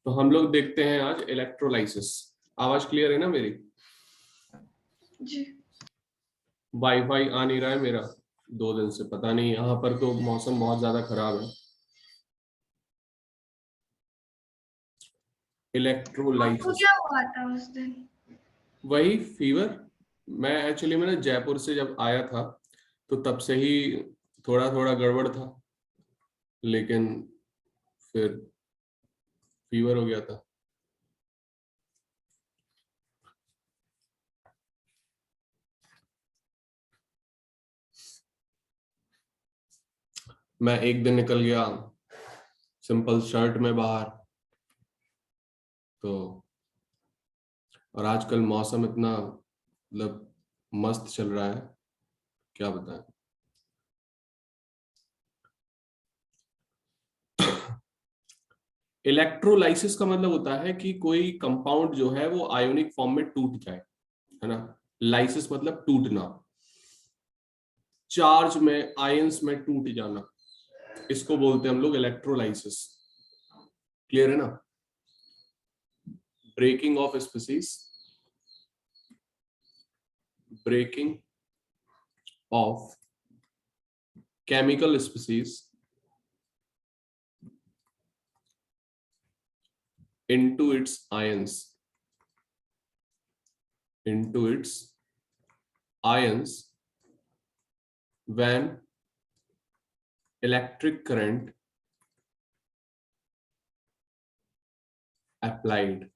तो हम लोग देखते हैं आज इलेक्ट्रोलाइसिस। आवाज क्लियर है ना मेरी? जी। वाईफाई आ नहीं रहा है मेरा 2 दिन से, पता नहीं, यहाँ पर तो मौसम बहुत ज्यादा खराब है। आपको इलेक्ट्रोलाइसिस, क्या हुआ था उस दिन? वही फीवर। मैं एक्चुअली मैंने जयपुर से जब आया था तो तब से ही थोड़ा थोड़ा गड़बड़ था, लेकिन फिर फीवर हो गया था। मैं एक दिन निकल गया सिंपल शर्ट में बाहर, तो और आजकल मौसम इतना मतलब मस्त चल रहा है, क्या बताएं। इलेक्ट्रोलाइसिस का मतलब होता है कि कोई कंपाउंड जो है वो आयोनिक फॉर्म में टूट जाए, है ना। लाइसिस मतलब टूटना, चार्ज में, आयंस में टूट जाना, इसको बोलते हैं हम लोग इलेक्ट्रोलाइसिस। क्लियर है ना? Breaking of species, breaking of chemical species into its ions, into its ions when electric current applied,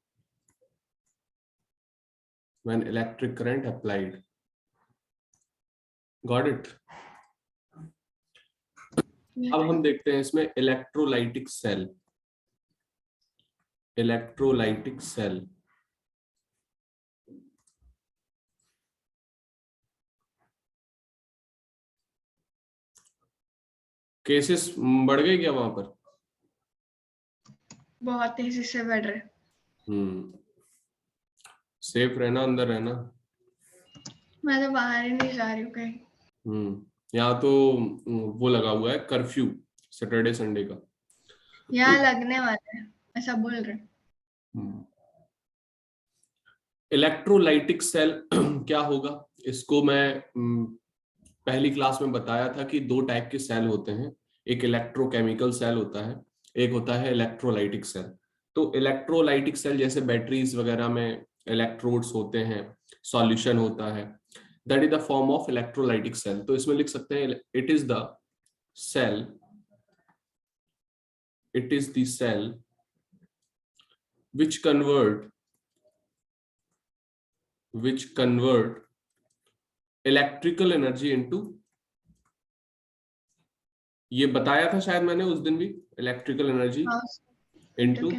when electric current applied. Got it? अब हम देखते हैं इसमें electrolytic cell. Electrolytic cell cases बढ़ गए क्या वहां पर? बहुत तेजी से बढ़ रहे। सेफ रहना, अंदर रहना। मैं तो बाहर ही नहीं जा रही हूँ कहीं। यहाँ तो वो लगा हुआ है कर्फ्यू, सैटरडे संडे का। यहाँ लगने वाला है, ऐसा बोल रहे। इलेक्ट्रोलाइटिक सेल क्या होगा? इसको मैं पहली क्लास में बताया था कि 2 टाइप के सेल होते हैं। एक इलेक्ट्रोकेमिकल सेल होता है, एक होता है इलेक्ट्रोलाइटिक सेल। तो इलेक्ट्रोलाइटिक सेल जैसे बैटरीज वगैरह में इलेक्ट्रोड्स होते हैं, सॉल्यूशन होता है, that is the form of electrolytic cell. तो इसमें लिख सकते हैं it is the cell, it is the cell which convert electrical energy into, ये बताया था शायद मैंने उस दिन भी, इलेक्ट्रिकल एनर्जी हाँ, इनटू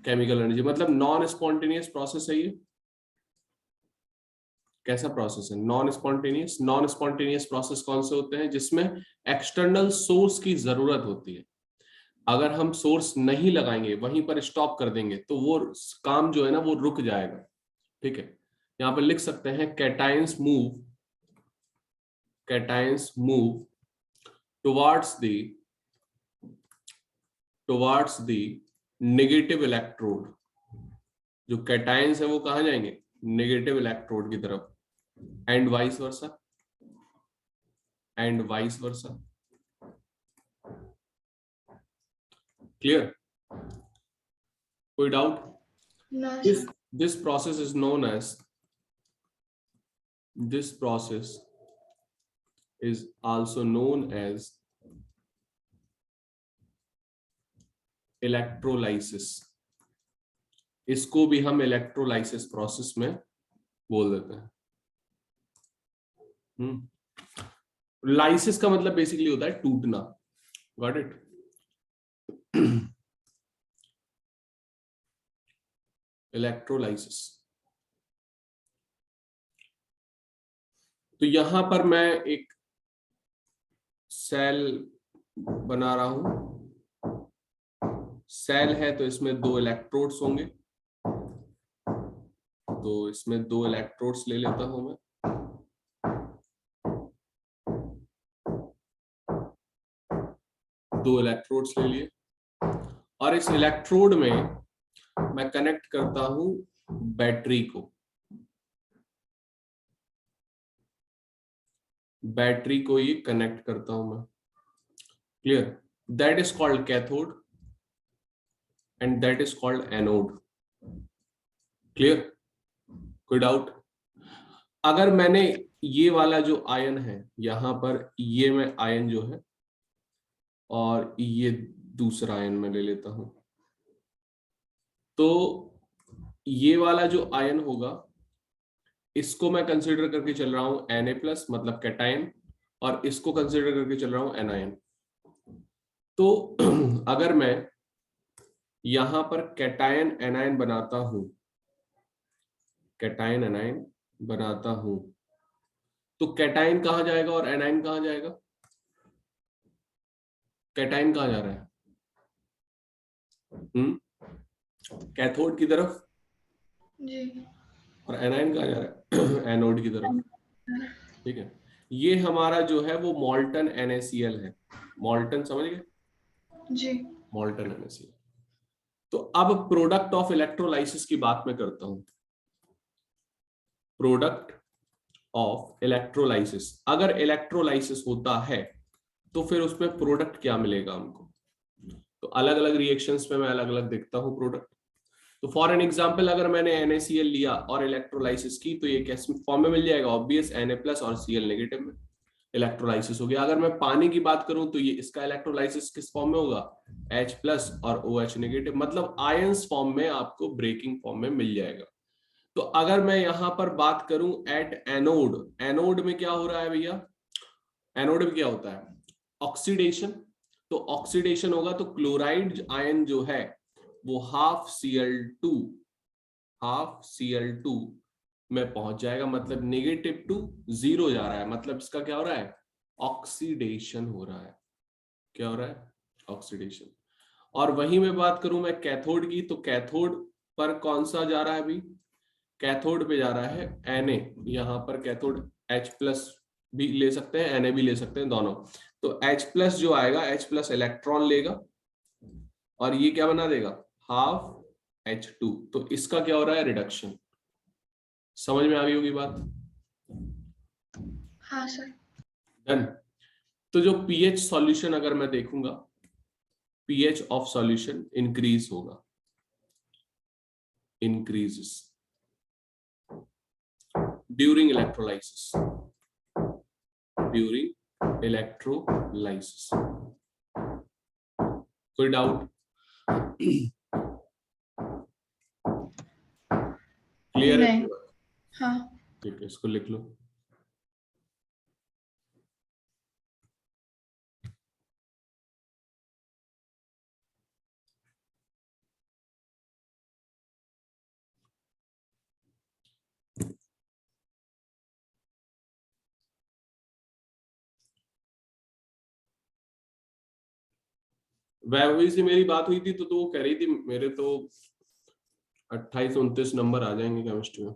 केमिकल एनर्जी। मतलब नॉन स्पॉन्टेनियस प्रोसेस है ये। कैसा प्रोसेस है? Non spontaneous. Non spontaneous process कौन से होते हैं? जिसमें एक्सटर्नल सोर्स की जरूरत होती है। अगर हम सोर्स नहीं लगाएंगे, वहीं पर स्टॉप कर देंगे, तो वो काम जो है ना वो रुक जाएगा। ठीक है, यहां पर लिख सकते हैं cations move towards the negative electrode. जो कैटायंस है वो कहां जाएंगे? नेगेटिव इलेक्ट्रोड की तरफ। And vice versa. क्लियर? कोई doubt? This process is known as, this process is also known as electrolysis. इसको भी हम इलेक्ट्रोलाइसिस प्रोसेस में बोल देते हैं। लाइसिस का मतलब बेसिकली होता है टूटना। Got it? इलेक्ट्रोलाइसिस। तो यहां पर मैं एक सेल बना रहा हूं। सेल है तो इसमें 2 इलेक्ट्रोड्स होंगे, तो इसमें 2 इलेक्ट्रोड्स ले लेता हूं मैं। 2 इलेक्ट्रोड्स ले लिए, और इस इलेक्ट्रोड में मैं कनेक्ट करता हूं बैटरी को, बैटरी को ये कनेक्ट करता हूं मैं। Clear? That is called cathode and that is called anode. Clear? कोई डाउट? अगर मैंने ये वाला जो आयन है यहां पर, ये मैं आयन जो है और ये दूसरा आयन मैं ले लेता हूं, तो ये वाला जो आयन होगा इसको मैं कंसीडर करके चल रहा हूं Na+ मतलब कैटायन, और इसको कंसीडर करके चल रहा हूं एनायन। तो अगर मैं यहां पर कैटायन एनायन बनाता हूं, कैटायन एनायन बनाता हूं, तो कैटायन कहां जाएगा और एनायन कहां जाएगा? कैटायन कहां जा रहा है? कैथोड की तरफ, जी। और एनायन कहां जा रहा है? एनोड की तरफ। ठीक है, ये हमारा जो है वो मॉल्टन NaCl है। मॉल्टन, समझ गए? जी। मॉल्टन NaCl। तो अब प्रोडक्ट ऑफ इलेक्ट्रोलाइसिस की बात मैं करता हूं। प्रोडक्ट ऑफ इलेक्ट्रोलाइसिस, अगर इलेक्ट्रोलाइसिस होता है तो फिर उसमें प्रोडक्ट क्या मिलेगा हमको? तो अलग अलग रिएक्शंस में मैं अलग अलग देखता हूं प्रोडक्ट। तो फॉर एन एग्जांपल, अगर मैंने NaCl लिया और इलेक्ट्रोलाइसिस की, तो ये कैसे फॉर्म में मिल जाएगा? ऑब्वियस, Na+ और Cl नेगेटिव में इलेक्ट्रोलाइसिस हो गया। अगर मैं पानी की बात करूं तो ये इसका इलेक्ट्रोलाइसिस किस फॉर्म में होगा? H+ और OH नेगेटिव, मतलब आयंस फॉर्म में आपको ब्रेकिंग फॉर्म में मिल जाएगा। तो अगर मैं यहां पर बात करूं एट एनोड, एनोड में क्या हो रहा है भैया? एनोड में क्या होता है? ऑक्सीडेशन। तो ऑक्सीडेशन होगा तो क्लोराइड आयन जो है वो हाफ Cl2 में पहुंच जाएगा, मतलब -2 जा रहा है, मतलब इसका क्या हो रहा है? ऑक्सीडेशन हो रहा है। क्या हो रहा है? ऑक्सीडेशन। और वहीं में बात करूं मैं कैथोड की, तो कैथोड पर कौन सा जा रहा है अभी? कैथोड पे जा रहा है Na। यहां पर कैथोड H+ भी ले सकते हैं, Na भी ले सकते हैं, दोनों। तो H+ जो आएगा, H+ इलेक्ट्रॉन लेगा और ये क्या बना देगा? Half H2। तो इसका क्या हो रहा है? रिडक्शन। समझ में आ गई होगी बात? हाँ सर। डन। तो जो pH सॉल्यूशन अगर मैं देखूंगा, pH ऑफ सॉल्यूशन इंक्रीज होगा, increases during electrolysis, during electrolysis. कोई डाउट? क्लियर है? नहीं। हाँ। ठीक है, इसको लिख लो। वैभवी से मेरी बात हुई थी तो वो कह रही थी मेरे तो 28-29 नंबर आ जाएंगे केमिस्ट्री में।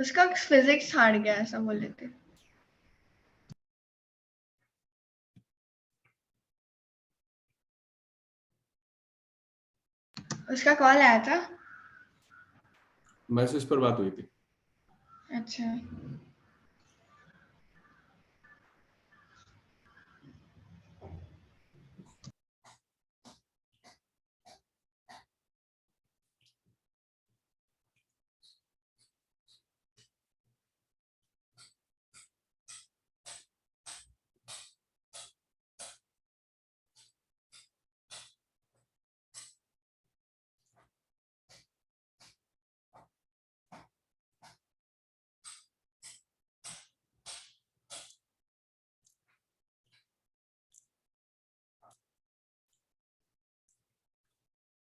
उसका फिजिक्स हार्ड गया ऐसा बोल रहे थे। उसका कॉल आया था। मैसेज पर बात हुई थी। अच्छा।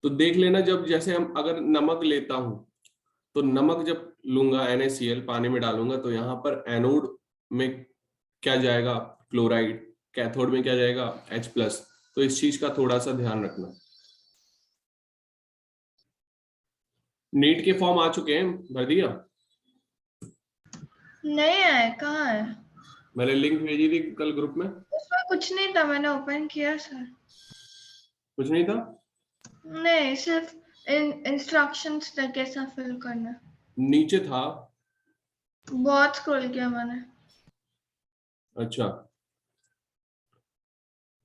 तो देख लेना, जब जैसे हम अगर नमक लेता हूं तो नमक जब लूंगा NaCl पानी में डालूंगा तो यहाँ पर एनोड में क्या जाएगा? क्लोराइड। कैथोड में क्या जाएगा? H+। तो इस चीज का थोड़ा सा ध्यान रखना। नीट के फॉर्म आ चुके हैं, भर दिया? नहीं आया, कहाँ है? मैंने लिंक भेजी थी कल ग्रुप में। उसमें कुछ नहीं था, मैंने ओपन किया सर। कुछ नहीं था? नहीं, सिर्फ इंस्ट्रक्शंस थे कैसा फिल करना। नीचे था। बहुत स्क्रॉल किया मैंने। अच्छा,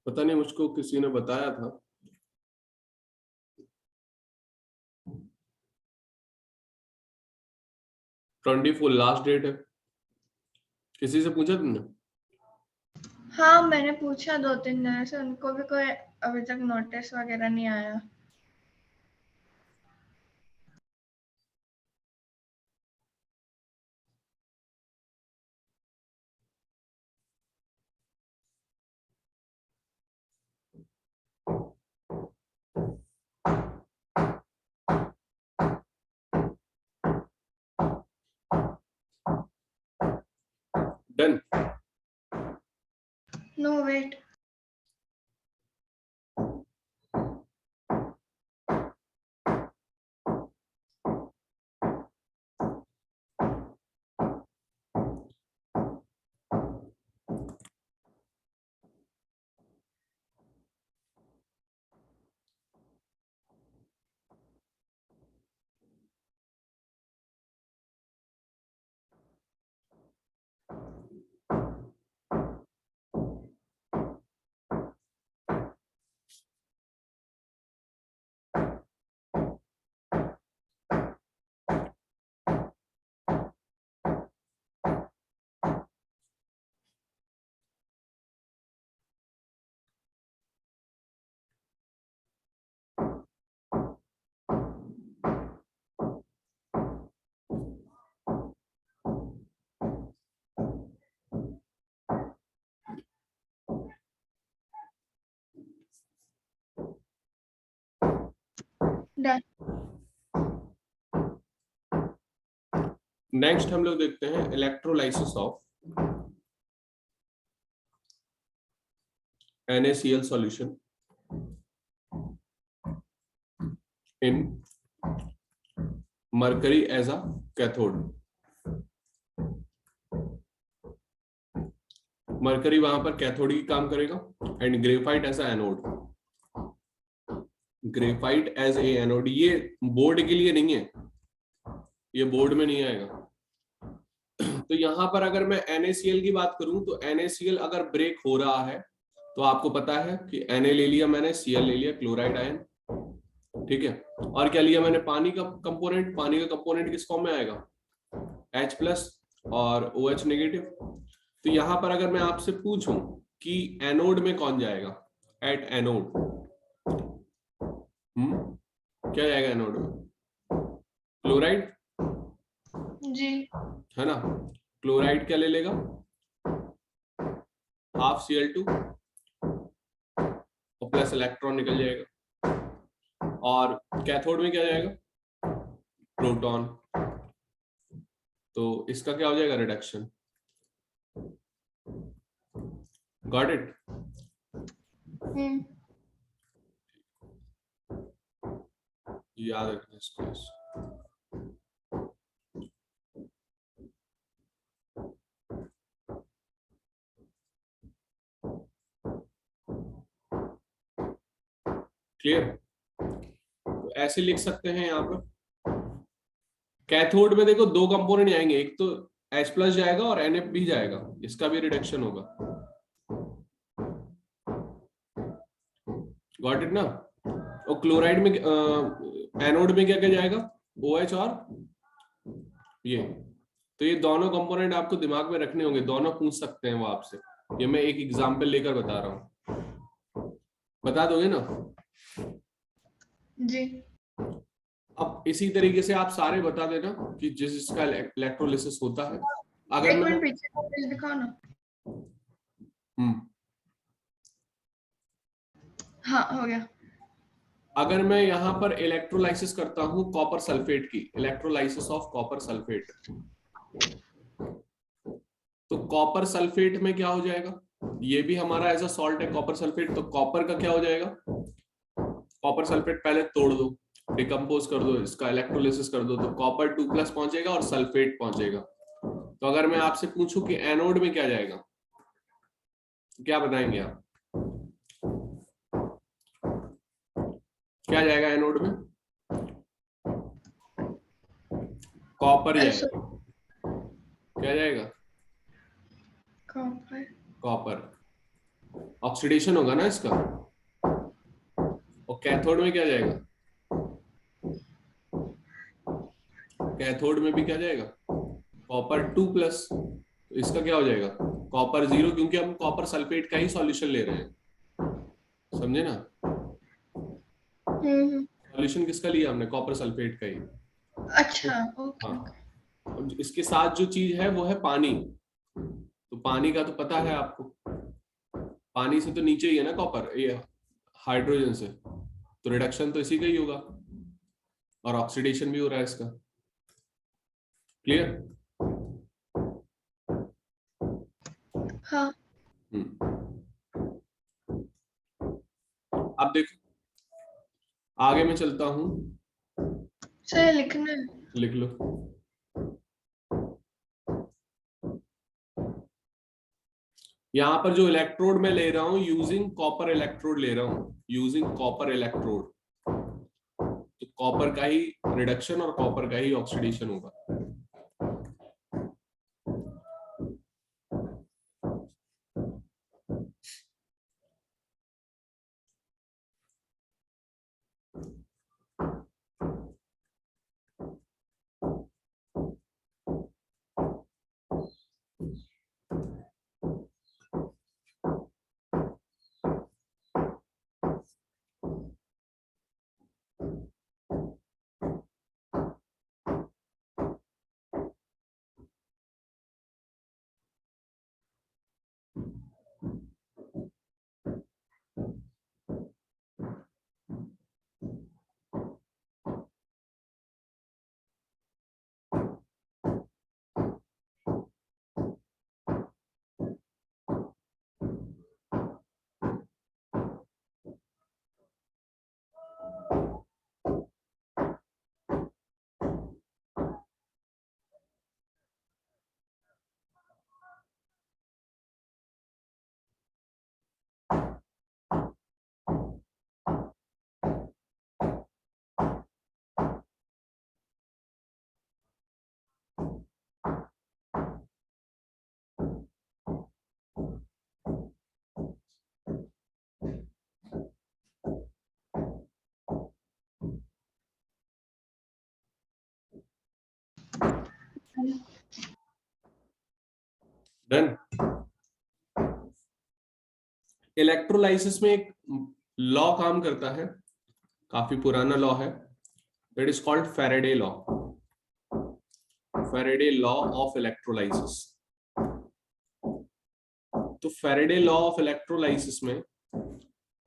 पता नहीं, मुझको किसी ने बताया था। ट्वेंटी फोर लास्ट डेट है। किसी से पूछा तुमने? हाँ, मैंने पूछा 2-3 जने से, उनको भी कोई अभी तक नोटिस वगैरह नहीं आया। Done. No wait. Done. Next हम लोग देखते हैं electrolysis of NaCl solution in mercury as a cathode. Mercury वहां पर कैथोड की काम करेगा and graphite as a anode. Graphite as a anode, ये बोर्ड के लिए नहीं है, ये बोर्ड में नहीं आएगा। तो यहां पर अगर मैं NaCl की बात करूं तो NaCl अगर ब्रेक हो रहा है तो आपको पता है कि Na ले लिया मैंने, Cl ले लिया, क्लोराइड आयन, ठीक है। और क्या लिया मैंने? पानी का कंपोनेंट। पानी का कंपोनेंट किस फॉर्म में आएगा? H+ और OH नेगेटिव। तो यहां पर अगर मैं आपसे पूछूं कि एनोड में कौन जाएगा, एट एनोड, क्या जाएगा एनोड में? क्लोराइड, जी। है ना। क्लोराइड क्या ले लेगा? हाफ Cl2 और प्लस इलेक्ट्रॉन निकल जाएगा। और कैथोड में क्या जाएगा? प्रोटॉन। तो इसका क्या हो जाएगा? रिडक्शन। Got it? याद रखना इसको। क्लियर? तो ऐसे लिख सकते हैं यहां पर। कैथोड में देखो दो कंपोनेंट आएंगे, एक तो H+ जाएगा और NF भी जाएगा, इसका भी रिडक्शन होगा। गॉट इट ना। और क्लोराइड में एनोड में क्या क्या जाएगा? OH और ये। तो ये दोनों कंपोनेंट आपको दिमाग में रखने होंगे, दोनों पूछ सकते हैं वो आपसे। ये मैं एक एग्जांपल लेकर बता रहा हूं, बता दोगे ना? जी। अब इसी तरीके से आप सारे बता देना कि जिस जिसका इलेक्ट्रोलिसिस होता है। अगर एक मैं मिनट पीछे का पेज दिखाओ ना। हाँ, हो गया। अगर मैं यहां पर इलेक्ट्रोलाइसिस करता हूं कॉपर सल्फेट की, इलेक्ट्रोलाइसिस ऑफ कॉपर सल्फेट, तो कॉपर सल्फेट में क्या हो जाएगा? ये भी हमारा एज अ सॉल्ट है कॉपर सल्फेट। तो कॉपर का क्या हो जाएगा? कॉपर सल्फेट पहले तोड़ दो, डिकम्पोज कर दो, इसका इलेक्ट्रोलिसिस कर दो, तो कॉपर 2+ पहुंचेगा और सल्फेट पहुंचेगा। तो अगर मैं आपसे पूछूं कि एनोड में क्या जाएगा, क्या बताएंगे आप? क्या जाएगा एनोड में? कॉपर जाएगा। क्या जाएगा? कॉपर। कॉपर। ऑक्सीडेशन होगा ना इसका। और कैथोड में क्या जाएगा? कैथोड में भी क्या जाएगा? कॉपर 2+। तो इसका क्या हो जाएगा? कॉपर 0, क्योंकि हम कॉपर सल्फेट का ही सॉल्यूशन ले रहे हैं, समझे ना? सॉल्यूशन किसका लिया हमने? कॉपर सल्फेट का ही। अच्छा, ओके। हाँ, इसके साथ जो चीज है वो है पानी। तो पानी का तो पता है आपको, पानी से तो नीचे ही है ना कॉपर, ये हाइड्रोजन से, तो रिडक्शन तो इसी का ही होगा और ऑक्सीडेशन भी हो रहा है इसका। क्लियर? हाँ। अब देखो आगे मैं चलता हूं। सर लिखना है। लिख लो। यहां पर जो इलेक्ट्रोड मैं ले रहा हूं, यूजिंग कॉपर इलेक्ट्रोड ले रहा हूं, यूजिंग कॉपर इलेक्ट्रोड। तो कॉपर का ही रिडक्शन और कॉपर का ही ऑक्सीडेशन होगा। डन। इलेक्ट्रोलाइसिस में एक लॉ काम करता है, काफी पुराना लॉ है, that is called Faraday law. Faraday law of electrolysis. तो फैराडे लॉ ऑफ इलेक्ट्रोलाइसिस में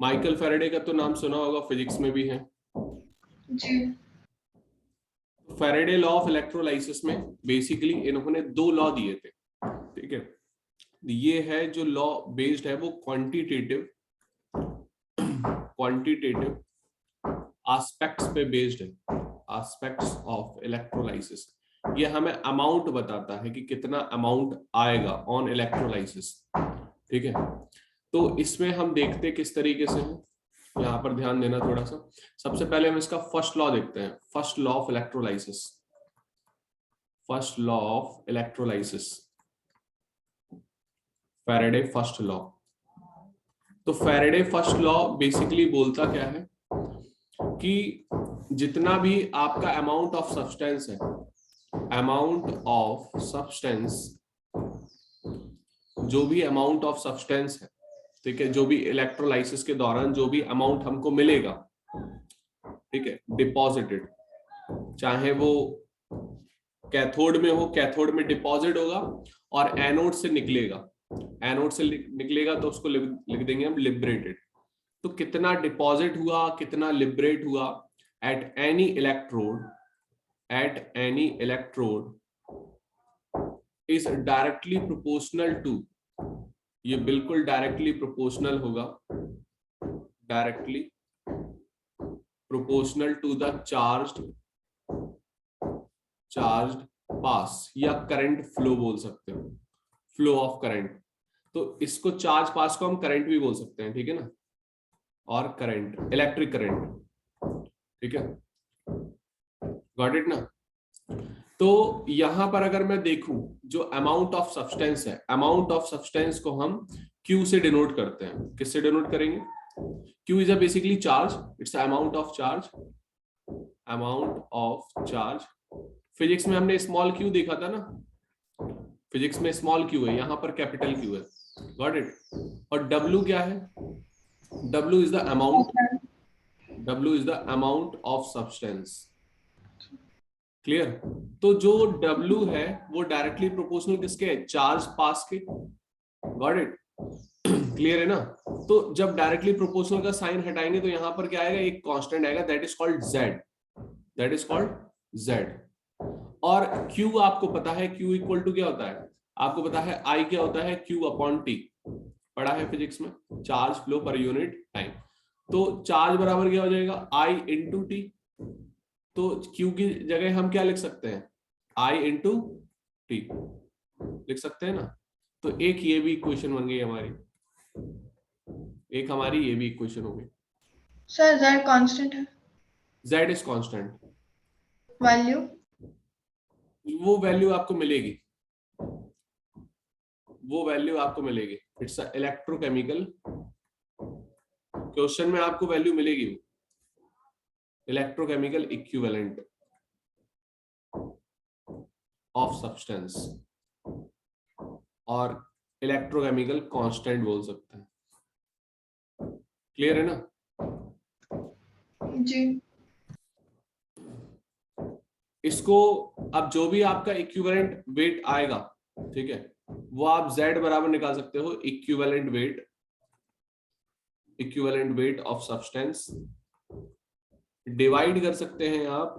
माइकल फैराडे का तो नाम सुना होगा, फिजिक्स में भी है जी। फैराडे लॉ ऑफ इलेक्ट्रोलाइसिस में बेसिकली इन्होंने 2 लॉ दिए थे, ठीक है। ये है जो लॉ बेस्ड है वो क्वांटिटेटिव एस्पेक्ट्स पे बेस्ड है, एस्पेक्ट्स ऑफ इलेक्ट्रोलाइसिस। ये हमें अमाउंट बताता है कि कितना अमाउंट आएगा ऑन इलेक्ट्रोलाइसिस, ठीक है। तो इसमें हम देखते किस तरीके से है, यहाँ पर ध्यान देना थोड़ा सा। सबसे पहले हम इसका फर्स्ट लॉ देखते हैं, first law of electrolysis. First law of electrolysis, Faraday first law. तो फैराडे फर्स्ट लॉ बेसिकली बोलता क्या है कि जितना भी आपका अमाउंट ऑफ सब्सटेंस है, अमाउंट ऑफ सब्सटेंस, जो भी अमाउंट ऑफ सब्सटेंस है, ठीक है, जो भी इलेक्ट्रोलाइसिस के दौरान जो भी अमाउंट हमको मिलेगा, ठीक है, डिपॉजिटेड, चाहे वो कैथोड में हो, कैथोड में डिपॉजिट होगा और एनोड से निकलेगा, एनोड से निकलेगा तो उसको लिख देंगे हम लिबरेटेड। तो कितना डिपॉजिट हुआ, कितना लिबरेट हुआ at any electrode, at any electrode is directly proportional to, ये बिल्कुल डायरेक्टली प्रोपोर्शनल होगा, directly proportional to the charged pass, या करंट फ्लो बोल सकते हो, फ्लो ऑफ करंट। तो इसको चार्ज पास को हम करंट भी बोल सकते हैं, ठीक है ना, और करंट, इलेक्ट्रिक करंट, ठीक है, गॉट इट ना। तो यहां पर अगर मैं देखूं जो अमाउंट ऑफ सब्सटेंस है, अमाउंट ऑफ सब्सटेंस को हम Q से डिनोट करते हैं। किससे डिनोट करेंगे? Q is a basically charge, it's amount of charge, amount of charge. Physics में हमने स्मॉल q देखा था ना, फिजिक्स में स्मॉल q है, यहां पर कैपिटल Q है, गॉट इट। और W क्या है? W is the amount, W is the amount of substance, clear. तो जो W है वो डायरेक्टली प्रोपोर्शनल किसके है? चार्ज पास के, गॉट इट, क्लियर है ना। तो जब डायरेक्टली प्रोपोर्शनल का साइन हटाएंगे तो यहां पर क्या आएगा? एक कांस्टेंट आएगा, that is called Z, that is called Z। और Q आपको पता है, Q इक्वल टू क्या होता है? आपको पता है I क्या होता है? Q अपॉन T, पढ़ा है फिजिक्स में, charge flow per unit time. तो चार्ज बराबर क्या हो जाएगा? I into T. तो Q की जगह हम क्या लिख सकते हैं? I इंटू टी लिख सकते हैं ना। तो एक ये भी इक्वेशन बन गई हमारी, एक हमारी ये भी इक्वेशन हो गई। सर Z कांस्टेंट है, Z इज कांस्टेंट, वैल्यू वो वैल्यू आपको मिलेगी, वो वैल्यू आपको मिलेगी। इट्स इलेक्ट्रोकेमिकल, क्वेश्चन में आपको वैल्यू मिलेगी, इलेक्ट्रोकेमिकल इक्विवेलेंट ऑफ सब्सटेंस, और इलेक्ट्रोकेमिकल कांस्टेंट बोल सकते हैं, क्लियर है ना। जी। इसको अब जो भी आपका इक्विवेलेंट वेट आएगा, ठीक है, वो आप Z बराबर निकाल सकते हो, equivalent weight, equivalent weight of substance, divide कर सकते हैं आप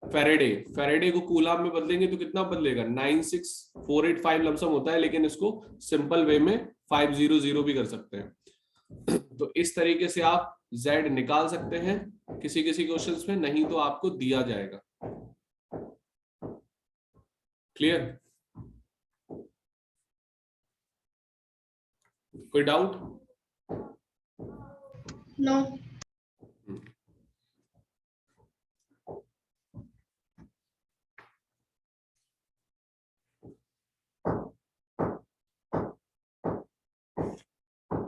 फेरेडे, फेरेडे को कूलाम में बदलेंगे तो कितना बदलेगा? 96485 लमसम होता है, लेकिन इसको सिंपल वे में 500 भी कर सकते हैं। तो इस तरीके से आप Z निकाल सकते हैं किसी किसी क्वेश्चंस में, नहीं तो आपको दिया जाएगा, क्लियर। कोई डाउट? नो।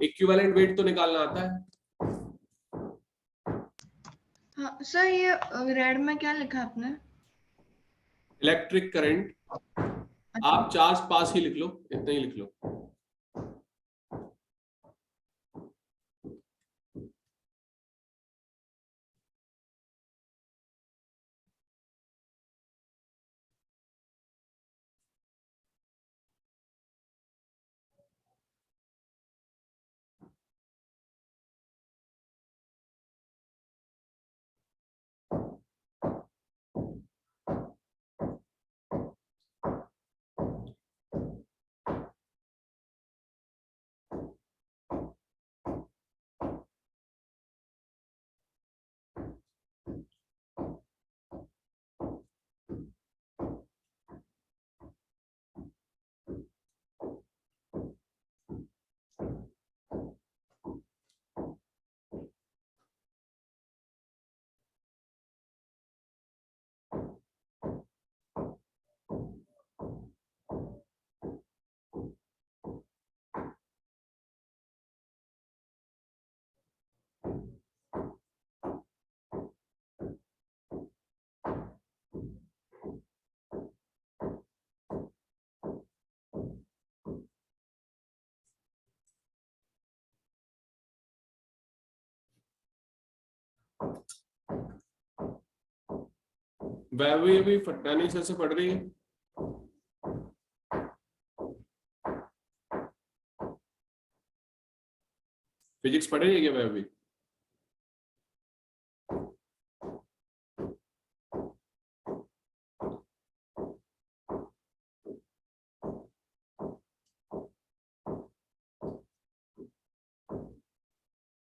इक्विवेलेंट वेट तो निकालना आता है। हाँ सर, ये रेड में क्या लिखा आपने? इलेक्ट्रिक करंट, आप चार्ज पास ही लिख लो, इतना ही लिख लो। वैभवी अभी फटानी सर से पढ़ रही है, फिजिक्स पढ़ रही है क्या वैभवी?